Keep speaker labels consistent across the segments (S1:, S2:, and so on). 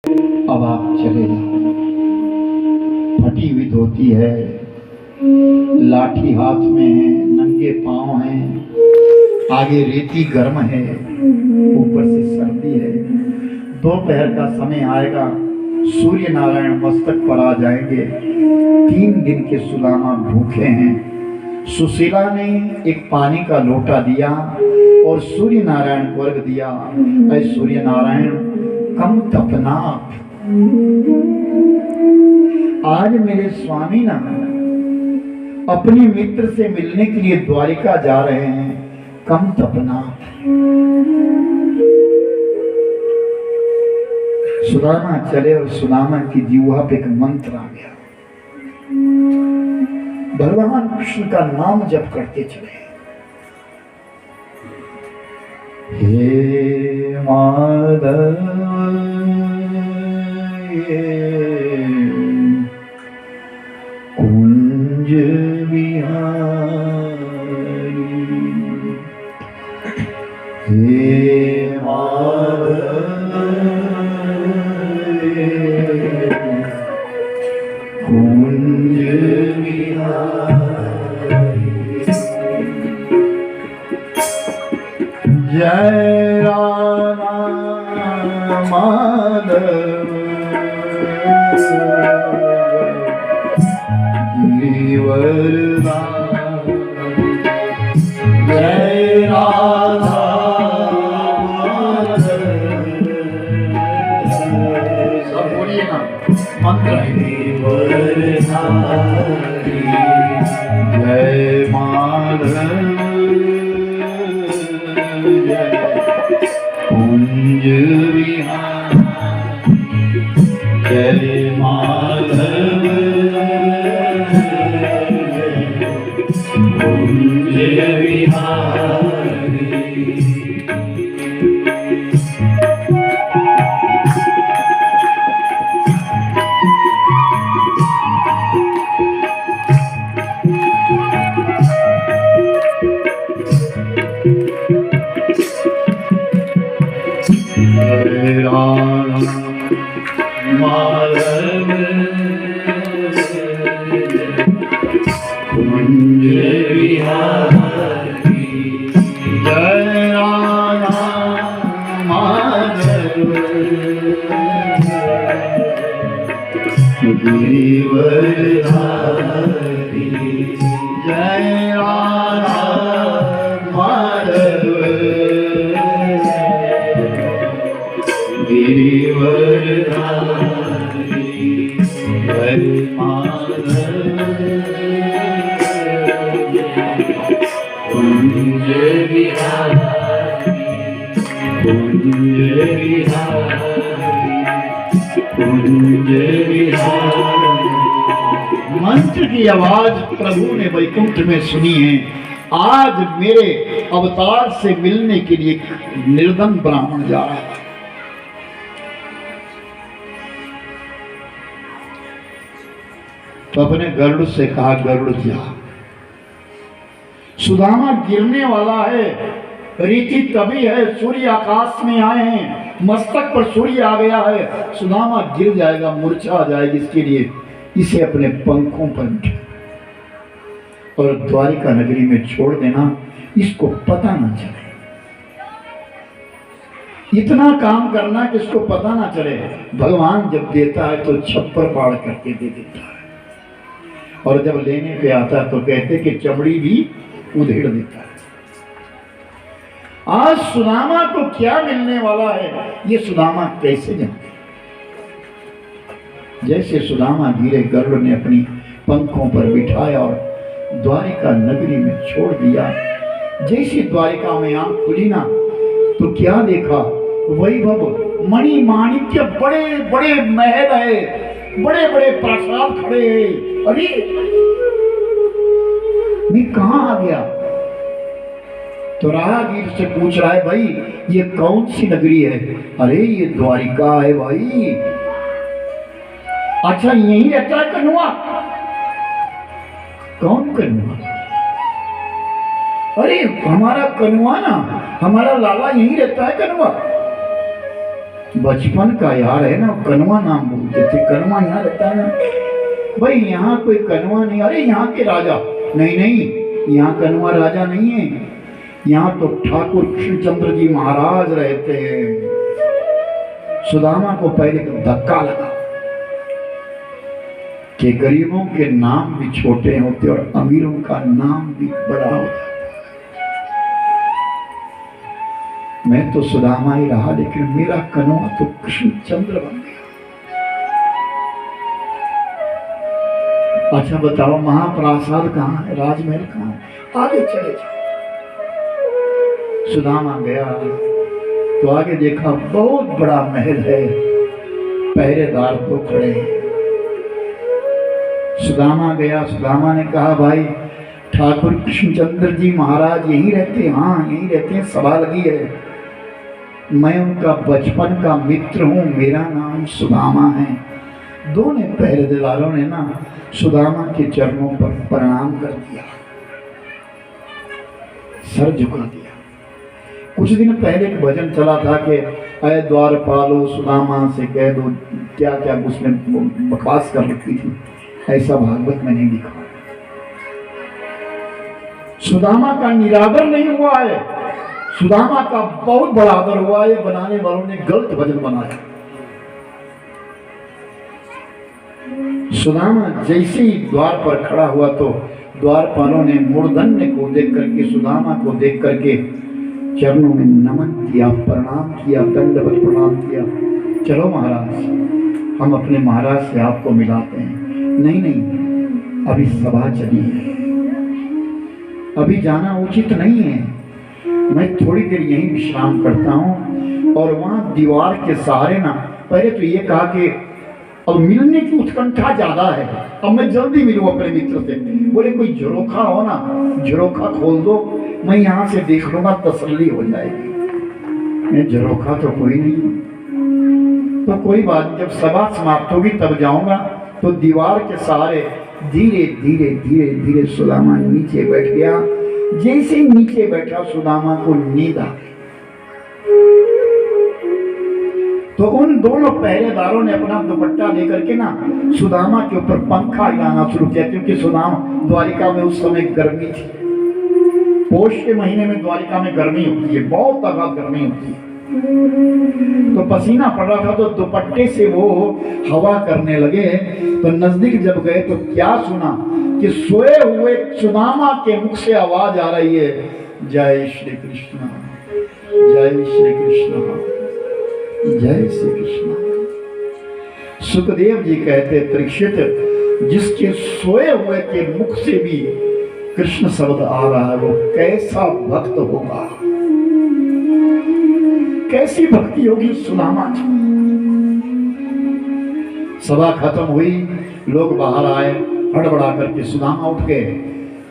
S1: अब आप चले जाओ। फटी हुई धोती है, लाठी हाथ में है, नंगे पांव हैं, आगे रेती गर्म है, ऊपर से सर्दी है। दोपहर का समय आएगा, सूर्य नारायण मस्तक पर आ जाएंगे। 3 दिन के सुदामा भूखे हैं। सुशीला ने एक पानी का लोटा दिया और सूर्य नारायण को अर्घ दिया। ऐ सूर्य नारायण कम तपनाप, आज मेरे स्वामी ना अपने मित्र से मिलने के लिए द्वारिका जा रहे हैं। कम तपनाप। सुदामा चले और सुदामा की जीवा पे एक मंत्र आ गया। भगवान कृष्ण का नाम जप करते चले। हे माधव कुंज विहारी, हे माधव कुंज विहारी, जय राधा माधव गिरिवरदान, जय राधा माधव। सब बोलिए ना मंत्र। जय माधव कुंज विहारी, जय माधव कुंज विहारी। जय राधा माधव कुंज विहारी, जय राधा माधव गिरिवरधारी, जय राधा माधव गिरिवरधारी, जय माधव कुंज विहारी, कुंज विहारी, कुंज विहारी। मंत्र की आवाज प्रभु ने वैकुंठ में सुनी है। आज मेरे अवतार से मिलने के लिए निर्धन ब्राह्मण जा रहा है। तो अपने गरुड़ से कहा, गरुड़ जा। सुदामा गिरने वाला है। रीति तभी है, सूर्य आकाश में आए हैं, मस्तक पर सूर्य आ गया है। सुदामा गिर जाएगा, मूर्छा आ जाएगी। इसके लिए इसे अपने पंखों पर बिठा और द्वारिका नगरी में छोड़ देना, इसको पता ना चले। इतना काम करना कि इसको पता ना चले। भगवान जब देता है तो छप्पर फाड़ करके दे देता है, और जब लेने पे आता है तो कहते कि चमड़ी भी उधेड़ देता है। आज सुदामा को क्या मिलने वाला है, ये सुदामा कैसे जाने। जैसे सुदामा गिरे, गरुड़ ने अपनी पंखों पर बिठाया और द्वारिका नगरी में छोड़ दिया। जैसे द्वारिका में आंख खुली ना, तो क्या देखा, वैभव मणि माणिक्य, बड़े बड़े महल है, बड़े बड़े प्रासाद खड़े हैं। अरे मैं कहां आ गया। तो राहगीर से पूछ रहा है, भाई ये कौन सी नगरी है। अरे ये द्वारिका है भाई। अच्छा यही रहता है कन्हुआ। कौन कन्हुआ। अरे हमारा कन्हुआ ना, हमारा लाला यहीं रहता है कन्हुआ। बचपन का यार है ना, कनवा नाम बोलते थे। कनवा यहाँ रहता है ना भाई, यहाँ कोई कनवा नहीं। अरे यहाँ के राजा, नहीं नहीं, यहाँ कनवा राजा नहीं है, यहाँ तो ठाकुर कृष्णचंद्र जी महाराज रहते हैं। सुदामा को पहले तो धक्का लगा कि गरीबों के नाम भी छोटे होते और अमीरों का नाम भी बड़ा होता। मैं तो सुदामा ही रहा, लेकिन मेरा कनवा तो कृष्णचंद्र बन गया। अच्छा बताओ, महाप्रासाद कहाँ है, राजमहल कहाँ है? आगे चले जाओ। सुदामा गया तो आगे देखा बहुत बड़ा महल है, पहरेदार तो खड़े हैं। सुदामा गया, सुदामा ने कहा भाई ठाकुर कृष्णचंद्र जी महाराज यहीं रहते हैं? हाँ यहीं रहते हैं, सभा लगी है। मैं उनका बचपन का मित्र हूँ, मेरा नाम सुदामा है। दोनों पहरेदारों ने ना सुदामा के चरणों पर प्रणाम कर दिया, सर झुका दिया। कुछ दिन पहले एक भजन चला था कि अय द्वारपालो सुदामा से कह दो, क्या क्या उसने बकवास कर रखी थी, ऐसा भागवत में नहीं लिखा। सुदामा का निरादर नहीं हुआ है, सुदामा का बहुत बड़ा आदर हुआ है। बनाने वालों ने गलत भजन बनाया। सुदामा जैसे ही द्वार पर खड़ा हुआ तो द्वारपालों ने मूर्धन्य को देख करके, सुदामा को देख करके चरणों में नमन किया, प्रणाम किया, दंडवत प्रणाम किया। चलो महाराज, हम अपने महाराज से आपको मिलाते हैं। नहीं नहीं, अभी सभा चली है, अभी जाना उचित नहीं है। मैं थोड़ी देर यहीं विश्राम करता हूँ। और वहां दीवार के सहारे ना, पहले तो ये कहा कि अब मिलने की उत्कंठा ज्यादा है, अब मैं जल्दी मिलूं अपने मित्र से। बोले कोई झरोखा हो ना, झरोखा खोल दो, मैं यहाँ से देख लूंगा, तसल्ली हो जाएगी। झरोखा तो कोई नहीं, तो कोई बात नहीं, जब सभा समाप्त होगी तब जाऊंगा। तो दीवार के सहारे धीरे धीरे धीरे धीरे सुदामा नीचे बैठ गया। जैसे नीचे बैठा सुदामा को नींद आ गई। तो उन दोनों पहरेदारों ने अपना दुपट्टा लेकर के ना सुदामा के ऊपर पंखा हिलाना शुरू किया, क्योंकि सुदामा द्वारिका में उस समय गर्मी थी। पोष के महीने में द्वारिका में गर्मी होती है, बहुत तगड़ा गर्मी होती है। तो पसीना पड़ रहा था, तो दुपट्टे से वो हवा करने लगे। तो नजदीक जब गए तो क्या सुना कि सोए हुए सुदामा के मुख से आवाज आ रही है, जय श्री कृष्ण, जय श्री कृष्ण, जय श्री कृष्ण। सुखदेव जी कहते, परीक्षित, जिसके सोए हुए के मुख से भी कृष्ण शब्द आ रहा है, वो कैसा भक्त होगा, कैसी भक्ति होगी सुदामा की। सभा खत्म हुई, लोग बाहर आए, हड़बड़ा करके सुदामा उठ गए,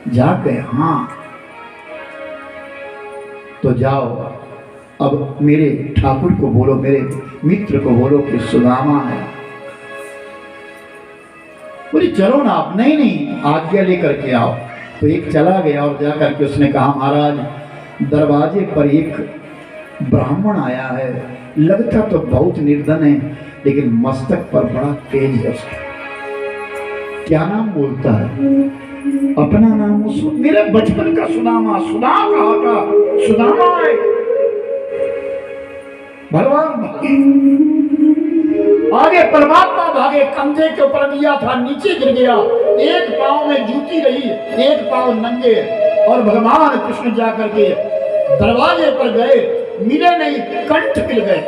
S1: जाग गए। हाँ तो जाओ, अब मेरे ठाकुर को बोलो, मेरे मित्र को बोलो कि सुदामा है। बोले चलो ना आप। नहीं नहीं, आज्ञा लेकर के आओ। तो एक चला गया और जाकर के उसने कहा, महाराज दरवाजे पर एक ब्राह्मण आया है, लगता तो बहुत निर्धन है, लेकिन मस्तक पर बड़ा तेज है उसका। क्या नाम बोलता है? अपना नाम मेरे बचपन का सुदामा, सुदामा कहा था, सुदामा है। भगवान भागे, आगे परमात्मा भागे, कंधे के ऊपर दिया था, नीचे गिर गया, एक पांव में जूती रही, एक पांव नंगे। और भगवान कृष्ण जाकर के दरवाजे पर गए, मिले नहीं, कंठ मिल गए।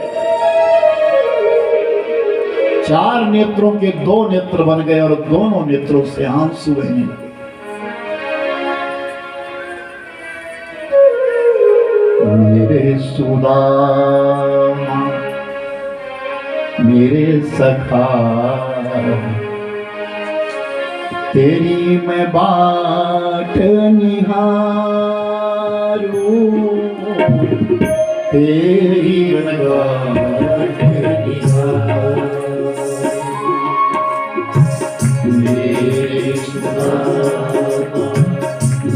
S1: चार नेत्रों के दो नेत्र बन गए और दोनों नेत्रों से आंसू बहने लगे। मेरे सुदामा, मेरे सखा, तेरी मैं बाट निहारूं, तेरी मैं बाट निहारूं। मेरे सुदामा,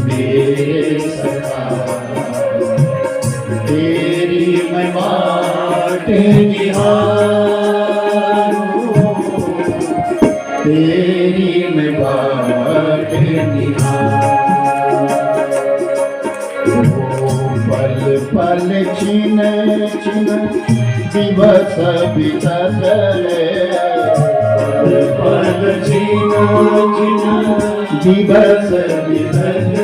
S1: मेरे सखा, तेरी मैं बाट निहारूं। दिवस बीतत पल जीना दिवस बीतत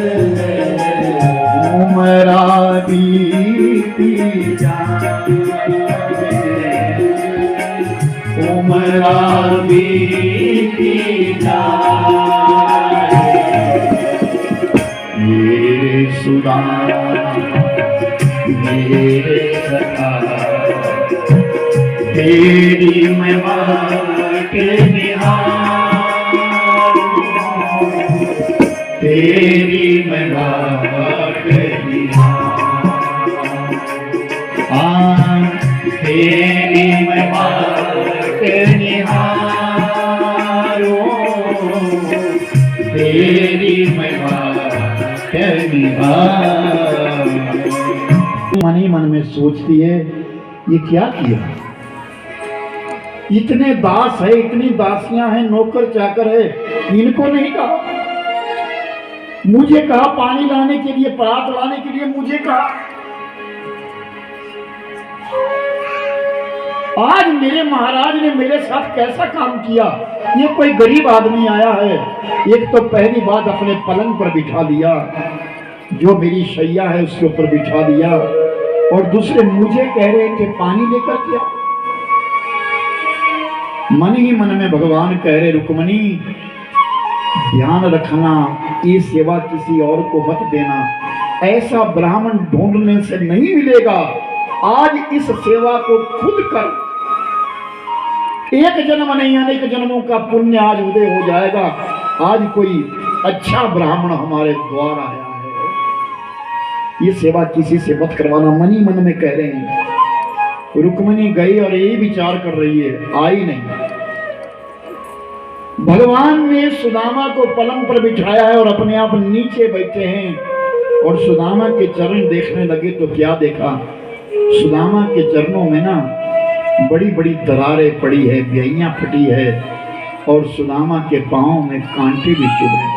S1: उमरा बीती जाए उमरा बीती जाए मेरे सुदा मेरे सखा तेरी मैं बाट निहार तेरी मैं बाट निहार तेरी मैं बाट निहारो तेरी मैं बाट निहार। मन ही मन में सोचती है ये क्या किया, इतने दास है इतनी दासियां हैं नौकर चाकर है, इनको नहीं कहा, मुझे कहा पानी लाने के लिए परात लाने के लिए मुझे कहा। आज मेरे महाराज ने मेरे साथ कैसा काम किया, ये कोई गरीब आदमी आया है, एक तो पहली बात अपने पलंग पर बिठा दिया, जो मेरी शैया है उसके ऊपर बिठा दिया, और दूसरे मुझे कह रहे हैं कि पानी लेकर के आओ। मन ही मन में भगवान कह रहे रुक्मणी ध्यान रखना, ये सेवा किसी और को मत देना, ऐसा ब्राह्मण ढूंढने से नहीं मिलेगा, आज इस सेवा को खुद कर, एक जन्म नहीं अनेक जन्मों का पुण्य आज उदय हो जाएगा। आज कोई अच्छा ब्राह्मण हमारे द्वार आया है, ये सेवा किसी से मत करवाना, मन ही मन में कह रहे हैं। रुक्मिणी गई और यही विचार कर रही है, आई नहीं। भगवान ने सुदामा को पलंग पर बिठाया है और अपने आप नीचे बैठे हैं, और सुदामा के चरण देखने लगे तो क्या देखा, सुदामा के चरणों में ना बड़ी बड़ी दरारें पड़ी है, ब्याइयां फटी है, और सुदामा के पांव में कांटे भी चुभ रहे।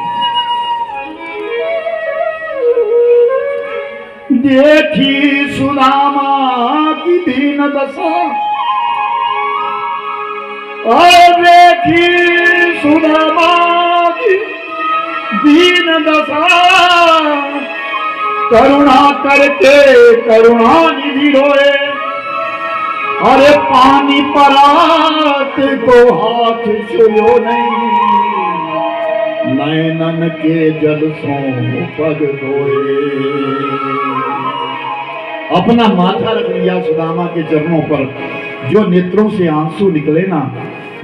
S1: देखी सुदामा की दीन दशा, और देखी सुदामा की दीन दशा, करुणा करके करुणा निधि रोए, अरे पानी परात को हाथ छुयो नहीं, नैनन के जल सो पग धोए। अपना माथा रख लिया सुदामा के चरणों पर, जो नेत्रों से आंसू निकले ना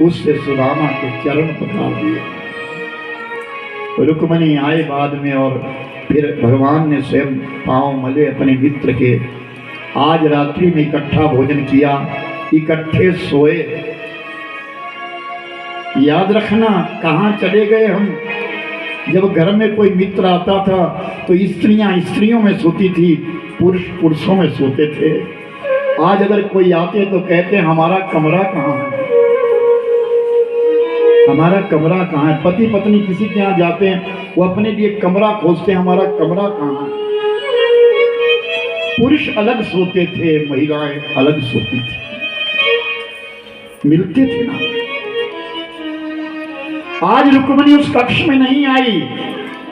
S1: उससे सुदामा के चरण पकड़ दिए। रुक्मिणी आए बाद में, और फिर भगवान ने स्वयं पांव मले अपने मित्र के। आज रात्रि में इकट्ठा भोजन किया, इकट्ठे सोए। याद रखना कहाँ चले गए हम, जब घर में कोई मित्र आता था तो स्त्रियां स्त्रियों में सोती थी, पुरुष पुरुषों में सोते थे। आज अगर कोई आते तो कहते हमारा कमरा कहाँ है, हमारा कमरा कहाँ है। पति पत्नी किसी के यहाँ जाते हैं, वो अपने लिए कमरा खोजते हैं, हमारा कमरा कहाँ है। पुरुष अलग सोते थे, महिलाएं अलग सोती थी, मिलते थे ना। आज रुक्मिणी उस कक्ष में नहीं आई,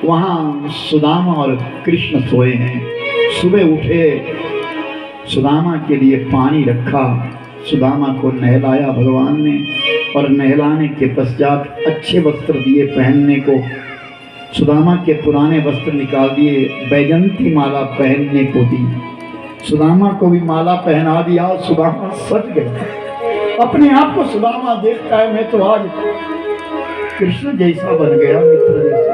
S1: वहां सुदामा और कृष्ण सोए हैं। सुबह उठे, सुदामा के लिए पानी रखा, सुदामा को नहलाया भगवान ने, और नहलाने के पश्चात अच्छे वस्त्र दिए पहनने को। सुदामा के पुराने वस्त्र निकाल दिए, बैजंती माला पहनने को दी, सुदामा को भी माला पहना दिया। सुदामा सज गया, अपने आप को सुदामा देखता है, मैं तो आज कृष्ण जैसा बन गया, मित्र जैसा।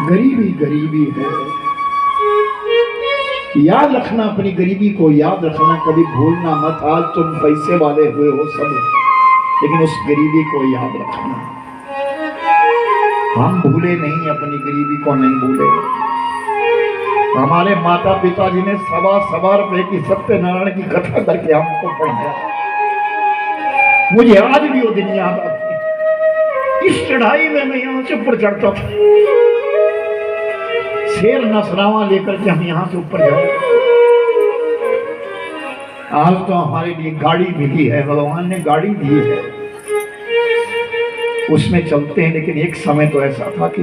S1: गरीबी गरीबी है, याद रखना, अपनी गरीबी को याद रखना, कभी भूलना मत। आज तुम पैसे वाले हुए हो सब, लेकिन उस गरीबी को याद रखना। हम भूले नहीं, अपनी गरीबी को नहीं भूले। हमारे माता पिताजी ने 1.25 रुपए की सत्यनारायण की कथा करके हमको पढ़ाया। मुझे आज भी वो दिन याद आती। इस चढ़ाई में मैं यहाँ से ऊपर चढ़ता था, शेर नसरावा लेकर के हम यहाँ से ऊपर जाए। आज तो हमारे लिए गाड़ी मिली है, भगवान ने गाड़ी दी है, उसमें चलते हैं। लेकिन एक समय तो ऐसा था कि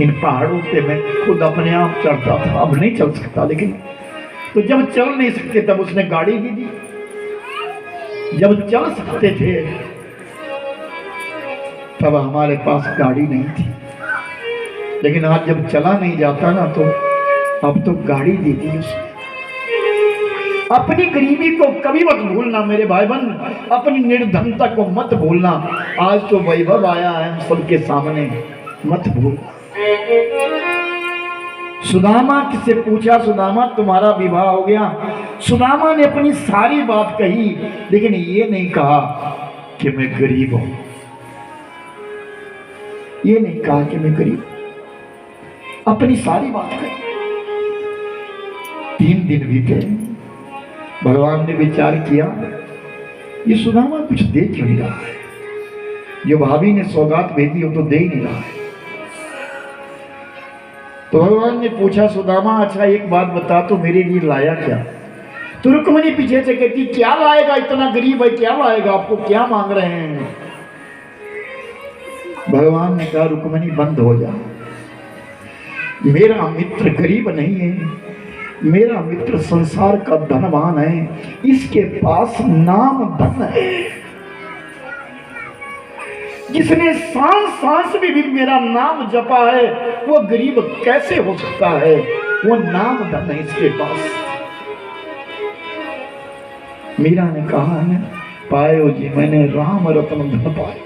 S1: इन पहाड़ों पे मैं खुद अपने आप चढ़ता था, अब नहीं चल सकता। लेकिन तो जब चल नहीं सकते तब उसने गाड़ी भी दी, जब चल सकते थे तब हमारे पास गाड़ी नहीं थी। लेकिन आज जब चला नहीं जाता ना, तो अब तो गाड़ी दी थी उसने। अपनी गरीबी को कभी मत भूलना मेरे भाई बहन, अपनी निर्धनता को मत भूलना। आज तो वैभव आया है हम सबके सामने, मत भूलना। सुदामा किससे पूछा, सुदामा तुम्हारा विवाह हो गया? सुदामा ने अपनी सारी बात कही, लेकिन ये नहीं कहा कि मैं गरीब हूं, ये नहीं कहा कि मैं गरीब, अपनी सारी बात कही। 3 दिन बीते, भगवान ने विचार किया ये सुदामा कुछ दे क्यों नहीं रहा है, जो भाभी ने सौगात भेजी वो तो दे ही नहीं रहा है। तो भगवान ने पूछा, सुदामा अच्छा एक बात बता, तो मेरे लिए लाया क्या? तो रुक्मिणी पीछे से कहती, क्या लाएगा, इतना गरीब है, क्या लाएगा, आपको क्या मांग रहे हैं? भगवान ने कहा, रुक्मिणी बंद हो जा, मेरा मित्र गरीब नहीं है, मेरा मित्र संसार का धनवान है, इसके पास नाम धन है। जिसने सांस सांस में भी मेरा नाम जपा है वो गरीब कैसे हो सकता है? वो नाम धन है इसके पास। मीरा ने कहा है, पायो जी मैंने राम रत्न धन पाए।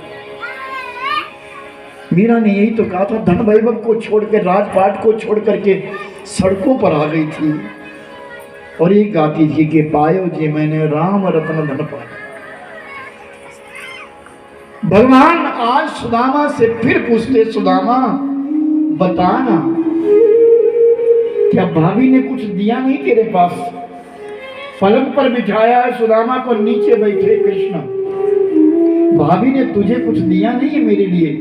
S1: मीरा ने यही तो कहा था, धन वैभव को छोड़कर, राजपाट को छोड़ करके सड़कों पर आ गई थी और ये गाती थी कि पायो जी मैंने राम रत्न धन पाए। भगवान आज सुदामा से फिर पूछते, सुदामा बताना, क्या भाभी ने कुछ दिया नहीं तेरे पास? पलंग पर बिठाया है सुदामा को, नीचे बैठे कृष्ण, भाभी ने तुझे कुछ दिया नहीं है मेरे लिए?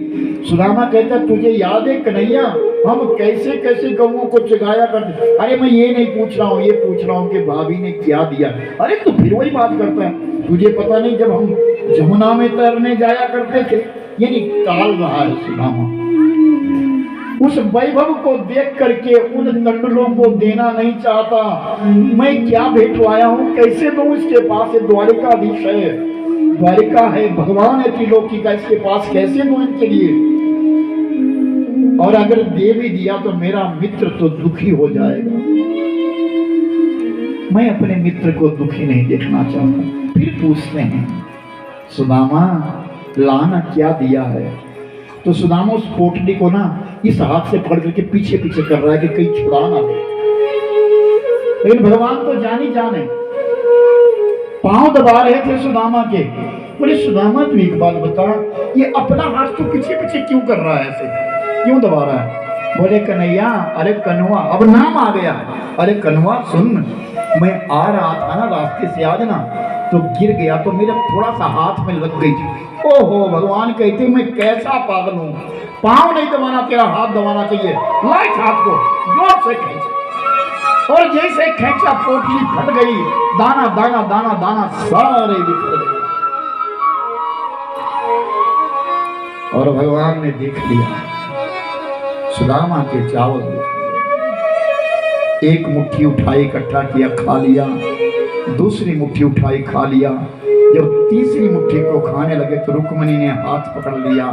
S1: सुदामा कहता, तुझे याद है कन्हैया हम कैसे कैसे गौओं को जगाया करते? अरे मैं ये नहीं पूछ रहा हूँ, ये पूछ रहा हूँ कि भाभी ने क्या दिया। अरे तो फिर वही बात करता है, तुझे पता नहीं जब हम जमुना में तैरने जाया करते थे? यानी टाल रहा है सुदामा, उस वैभव को देख करके उन तंडुलों को देना नहीं चाहता। मैं क्या भेंटवाया हूँ, कैसे दूं इसके पास? द्वारिकाधीश है, द्वारिका है, भगवान है त्रिलोकी का, इसके पास कैसे दूं इनके लिए? और अगर दे भी दिया तो मेरा मित्र तो दुखी हो जाएगा, मैं अपने मित्र को दुखी नहीं देखना चाहता। फिर पूछते हैं, सुदामा लाना क्या दिया है? तो सुदामा उस पोटली को ना इस हाथ से पकड़ करके पीछे पीछे कर रहा है कि कहीं छुड़ा ना दे। लेकिन भगवान तो जानी जाने, पांव दबा रहे थे सुदामा के। बोले सुदामा तू एक बात बता, ये अपना हाथ तो पीछे पीछे क्यों कर रहा है, ऐसे क्यों दबा रहा है? बोले कन्हैया, अरे कन्हवा, अब नाम आ गया। अरे कन्हवा सुन, मैं आ रहा था ना रास्ते से आज ना, तो गिर गया, तो मेरा थोड़ा सा हाथ में लग गई थी। ओहो, भगवान कहते मैं कैसा पागल हूँ, पाँव नहीं दबाना, तेरा हाथ दबाना चाहिए। ला इस हाथ को, जोर से खींचा, और जैसे खींचा पोटली फट गई, दाना दाना दाना दाना सारे बिखर गए। और भगवान ने देख लिया सुदामा के चावल, एक मुट्ठी उठाई इकट्ठा किया, खा लिया, दूसरी मुट्ठी उठाई खा लिया। जब तीसरी मुट्ठी को खाने लगे तो रुक्मिणी ने हाथ पकड़ लिया,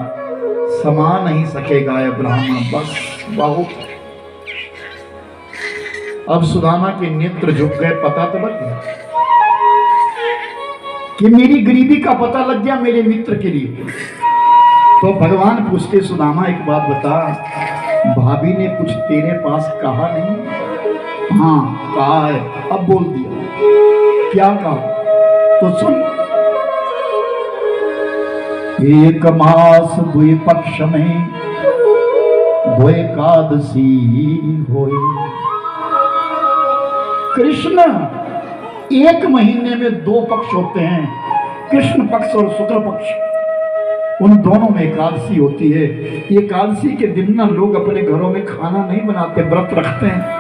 S1: समा नहीं सकेगा ये ब्राह्मण, बस बहुत। अब सुदामा के नेत्र झुक गए, पता तो लग गया कि मेरी गरीबी का पता लग गया मेरे मित्र के लिए। तो भगवान पूछते, सुदामा एक बात बता, भाभी ने कुछ तेरे पास कहा नहीं? हाँ कहा है, अब बोल दिया। क्या कहा? तो सुन, एक मास दुई पक्ष में दो एकादशी होए। कृष्ण, एक महीने में 2 पक्ष होते हैं, कृष्ण पक्ष और शुक्ल पक्ष, उन दोनों में एकादशी होती है। एकादशी के दिन ना लोग अपने घरों में खाना नहीं बनाते, व्रत रखते हैं।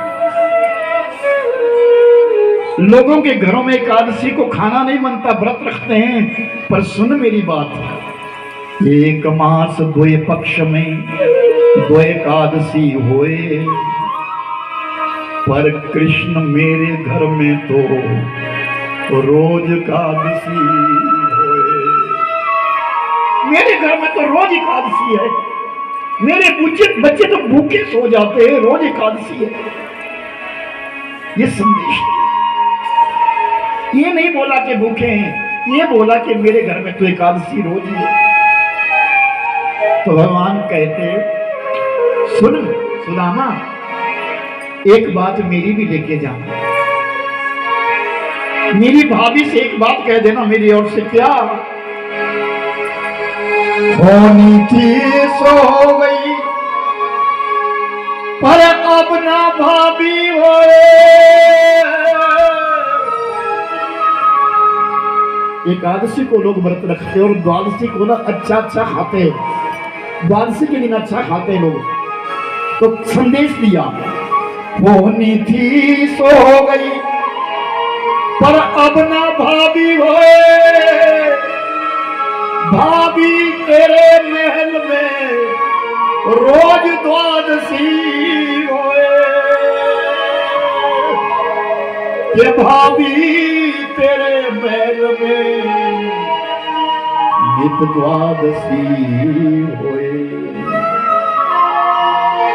S1: लोगों के घरों में एकादशी को खाना नहीं बनता, व्रत रखते हैं, पर सुन मेरी बात, एक मास द्वे पक्ष में द्वे एकादशी होए, पर कृष्ण मेरे घर में तो रोज एकादशी होए। मेरे घर में तो रोज एकादशी है, मेरे बच्चे तो भूखे सो जाते हैं, रोज एकादशी है। ये संदेश ये नहीं बोला कि भूखे हैं, ये बोला कि मेरे घर में तो एकादशी रोज ही है। तो भगवान कहते, सुन सुदामा, एक बात मेरी भी लेके जाना, मेरी भाभी से एक बात कह देना मेरी ओर से। क्या? होनी थी सो गई, पर अब ना भाभी होए। एकादशी को लोग व्रत रखते और द्वादशी को ना अच्छा खाते, द्वादशी के दिन अच्छा खाते लोग। तो संदेश दिया, होनी थी सो गई, पर अब ना भाभी होए। भाभी तेरे महल में रोज द्वादशी होए, ये भाभी तेरे महल में नित द्वादशी होए।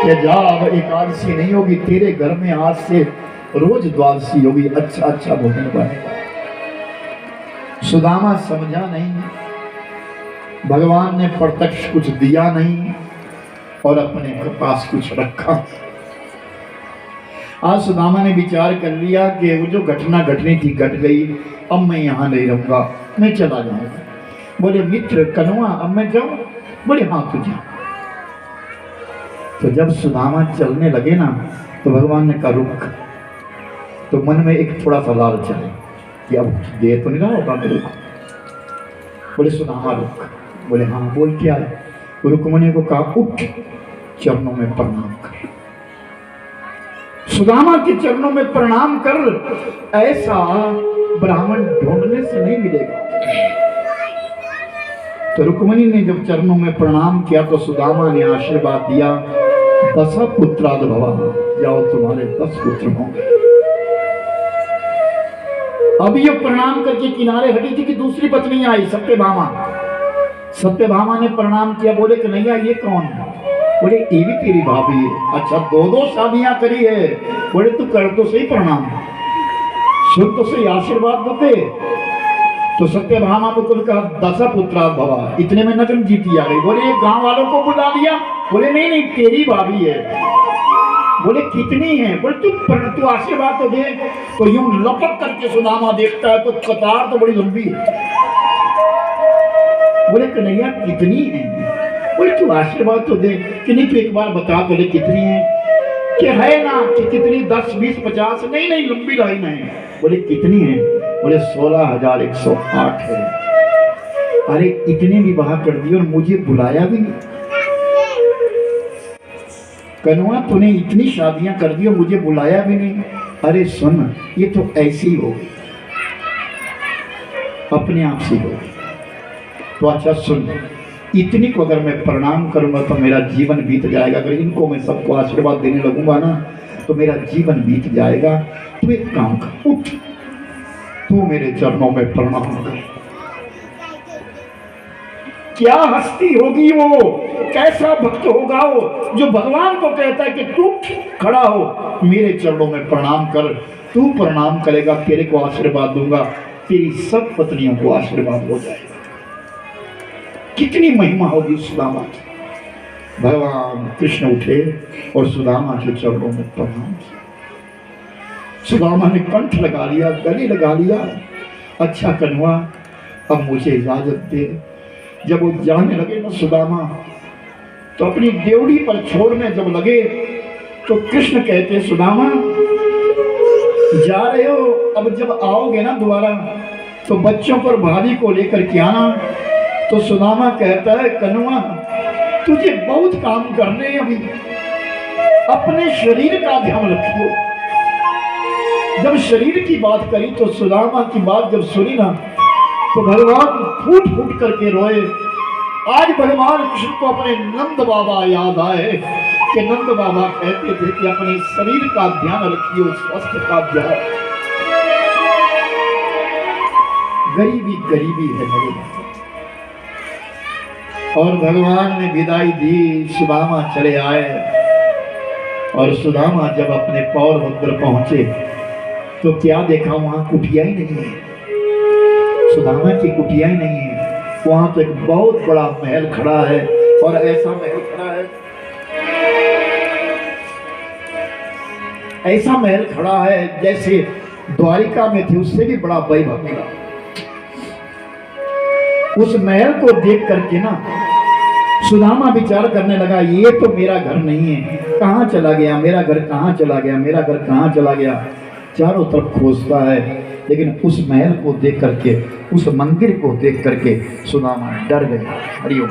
S1: कि जब एकादशी नहीं होगी तेरे घर में आज से रोज द्वादशी होगी, अच्छा भोजन बनेगा। सुदामा समझा नहीं, भगवान ने प्रत्यक्ष कुछ दिया नहीं और अपने पास कुछ रखा। आज सुदामा ने विचार कर लिया कि वो जो घटना घटनी थी घट गई, अब मैं यहाँ नहीं रहूंगा, मैं चला जाऊंगा। बोले मित्र कनुआ, अब मैं जाऊं? बोले हाँ तू जा। तो जब सुदामा चलने लगे ना, तो भगवान ने कहा रुक। तो मन में एक थोड़ा सा लालच चले कि अब देर तो नहीं रहा होगा मेरे को। बोले सुदामा रुक। बोले हाँ बोल क्या है? रुक्मणी को कहा उठ, चरणों में प्रणाम कर। सुदामा के चरणों में प्रणाम कर, ऐसा ब्राह्मण ढूंढने से नहीं मिलेगा। तो रुक्मणी ने जब चरणों में प्रणाम किया तो सुदामा ने आशीर्वाद दिया, 10 पुत्राद भवा, जाओ तुम्हारे 10 पुत्र होंगे। अब ये प्रणाम करके किनारे हटी थी कि दूसरी पत्नी आई सत्यभामा। सत्यभामा ने प्रणाम किया, बोले कन्हैया ये कौन है? बोले ये भी तेरी भाभी है। अच्छा 2 शादियां करी है? बोले तू कर तो सही प्रणाम, सुन तो सही, आशीर्वाद तो दे। तो सत्यभामा को तुम कहा 10 पुत्रा भवा, इतने में नगन जीती आ गई। बोले गांव वालों को बुला लिया? बोले नहीं तेरी भाभी है। बोले कितनी है? बोले तू आशीर्वाद तो दे। तो यूं लपक करके सुदामा देखता है तो कतार तो बड़ी लंबी है। बोले कन्हैया कितनी है? बोले तू आशीर्वाद तो दे। कि नहीं तू एक बार बता तो ले कितनी है? कि है ना कि कितनी 10, 20, 50? नहीं लंबी लाइन है। बोले कितनी है? बोले 16,108 है। अरे इतने भी बहा कर दिए और मुझे बुलाया भी नहीं। कनुआ तूने इतनी शादियां कर दी और मुझे बुलाया भी नहीं। अरे सुन, ये तो ऐसी हो गई, अपने आप से हो गई। तो अच्छा सुन, इतनी को अगर मैं प्रणाम करूंगा तो मेरा जीवन बीत जाएगा। अगर इनको मैं सबको आशीर्वाद देने लगूंगा ना तो मेरा जीवन बीत जाएगा। तू एक काम कर, उठ, तू मेरे चरणों में प्रणाम कर। क्या हस्ती होगी वो, कैसा भक्त होगा वो जो भगवान को कहता है कि तू खड़ा हो, मेरे चरणों में प्रणाम कर। तू प्रणाम करेगा, तेरे को आशीर्वाद दूंगा, तेरी सब पत्नियों को आशीर्वाद हो जाएगा। कितनी महिमा होगी सुदामा की। भगवान कृष्ण उठे और सुदामा के चरणों में प्रणाम किया। सुदामा ने कंठ लगा लिया, गले लगा लिया। अच्छा कन्वा, अब मुझे इजाजत दे। जब वो जाने लगे ना सुदामा, तो अपनी देवड़ी पर छोड़ने जब लगे तो कृष्ण कहते सुदामा जा रहे हो, अब जब आओगे ना दोबारा तो बच्चों पर भाभी को लेकर के आना। तो सुदामा कहता है कन्वा तुझे बहुत काम करने, अभी अपने शरीर का ध्यान रखियो। जब शरीर की बात करी तो सुदामा की बात जब सुनी ना तो भगवान फूट फूट करके रोए। आज भगवान कृष्ण को अपने नंद बाबा याद आए कि नंद बाबा कहते थे कि अपने शरीर का ध्यान रखिए, स्वास्थ्य का ध्यान। गरीबी गरीबी है मेरे बाबा। और भगवान ने विदाई दी, सुदामा चले आए। और सुदामा जब अपने पौर मंदिर पहुंचे तो क्या देखा, वहां कुटिया ही नहीं है, सुदामा की कुटिया ही नहीं है। वहां तो एक बहुत बड़ा महल खड़ा है, और ऐसा महल खड़ा है, ऐसा महल खड़ा है जैसे द्वारिका में थे, उससे भी बड़ा वैभव मिला। उस महल को देख करके ना सुदामा विचार करने लगा, ये तो मेरा घर नहीं है, कहां चला गया मेरा घर, कहां चला गया मेरा घर, कहां चला गया। चारों तरफ खोजता है, लेकिन उस महल को देख करके, उस मंदिर को देख करके सुदामा डर गया। हरिओम।